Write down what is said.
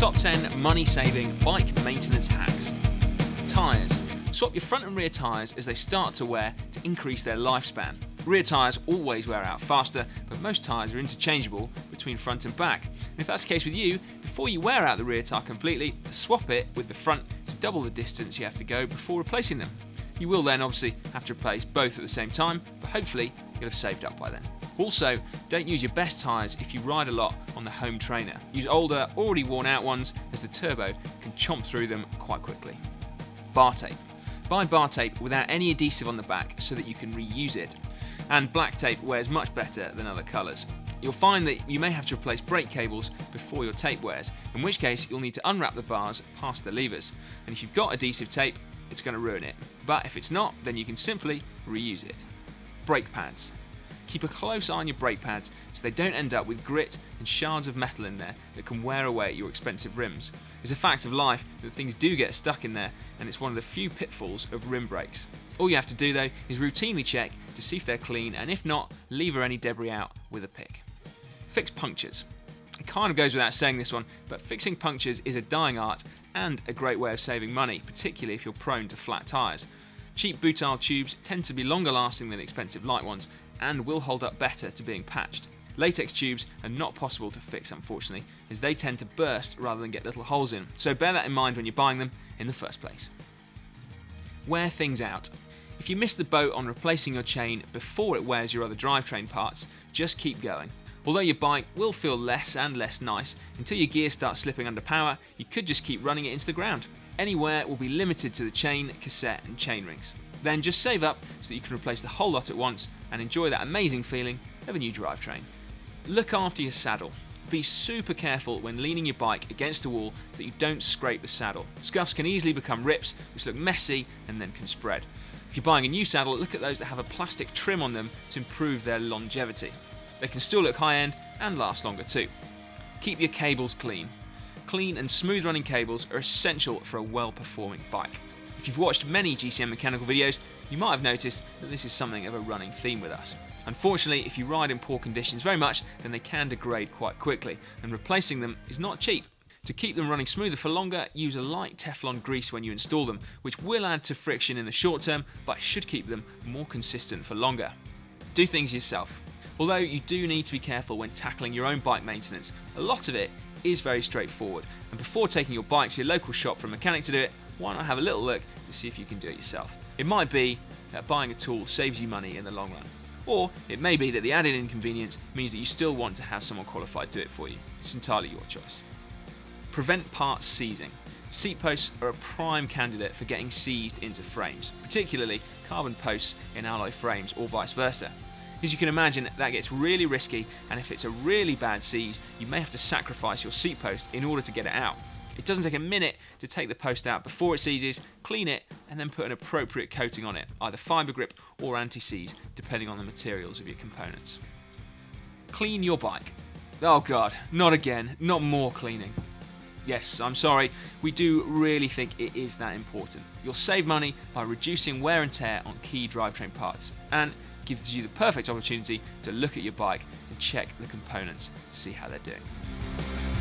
Top 10 money-saving bike maintenance hacks. Tyres. Swap your front and rear tyres as they start to wear to increase their lifespan. Rear tyres always wear out faster, but most tyres are interchangeable between front and back. And if that's the case with you, before you wear out the rear tyre completely, swap it with the front to double the distance you have to go before replacing them. You will then obviously have to replace both at the same time, but hopefully you'll have saved up by then. Also, don't use your best tyres if you ride a lot on the home trainer. Use older, already worn out ones, as the turbo can chomp through them quite quickly. Bar tape. Buy bar tape without any adhesive on the back so that you can reuse it. And black tape wears much better than other colours. You'll find that you may have to replace brake cables before your tape wears, in which case you'll need to unwrap the bars past the levers. And if you've got adhesive tape, it's going to ruin it. But if it's not, then you can simply reuse it. Brake pads. Keep a close eye on your brake pads so they don't end up with grit and shards of metal in there that can wear away at your expensive rims. It's a fact of life that things do get stuck in there, and it's one of the few pitfalls of rim brakes. All you have to do though is routinely check to see if they're clean, and if not, lever any debris out with a pick. Fix punctures. It kind of goes without saying this one, but fixing punctures is a dying art and a great way of saving money, particularly if you're prone to flat tyres. Cheap butyl tubes tend to be longer lasting than expensive light ones, and will hold up better to being patched. Latex tubes are not possible to fix, unfortunately, as they tend to burst rather than get little holes in, so bear that in mind when you're buying them in the first place. Wear things out. If you miss the boat on replacing your chain before it wears your other drivetrain parts, just keep going. Although your bike will feel less and less nice, until your gears start slipping under power, you could just keep running it into the ground. Any wear will be limited to the chain, cassette and chain rings. Then just save up so that you can replace the whole lot at once and enjoy that amazing feeling of a new drivetrain. Look after your saddle. Be super careful when leaning your bike against a wall so that you don't scrape the saddle. Scuffs can easily become rips, which look messy and then can spread. If you're buying a new saddle, look at those that have a plastic trim on them to improve their longevity. They can still look high-end and last longer too. Keep your cables clean. Clean and smooth running cables are essential for a well-performing bike. If you've watched many GCN mechanical videos, you might have noticed that this is something of a running theme with us. Unfortunately, if you ride in poor conditions very much, then they can degrade quite quickly, and replacing them is not cheap. To keep them running smoother for longer, use a light Teflon grease when you install them, which will add to friction in the short term, but should keep them more consistent for longer. Do things yourself. Although you do need to be careful when tackling your own bike maintenance, a lot of it is very straightforward, and before taking your bike to your local shop for a mechanic to do it, why not have a little look to see if you can do it yourself. It might be that buying a tool saves you money in the long run, or it may be that the added inconvenience means that you still want to have someone qualified do it for you. It's entirely your choice. Prevent parts seizing. Seat posts are a prime candidate for getting seized into frames, particularly carbon posts in alloy frames or vice versa. As you can imagine, that gets really risky, and if it's a really bad seize, you may have to sacrifice your seat post in order to get it out. It doesn't take a minute to take the post out before it seizes, clean it, and then put an appropriate coating on it, either fibre grip or anti-seize, depending on the materials of your components. Clean your bike. Oh god, not again, not more cleaning. Yes, I'm sorry, we do really think it is that important. You'll save money by reducing wear and tear on key drivetrain parts, and gives you the perfect opportunity to look at your bike and check the components to see how they're doing.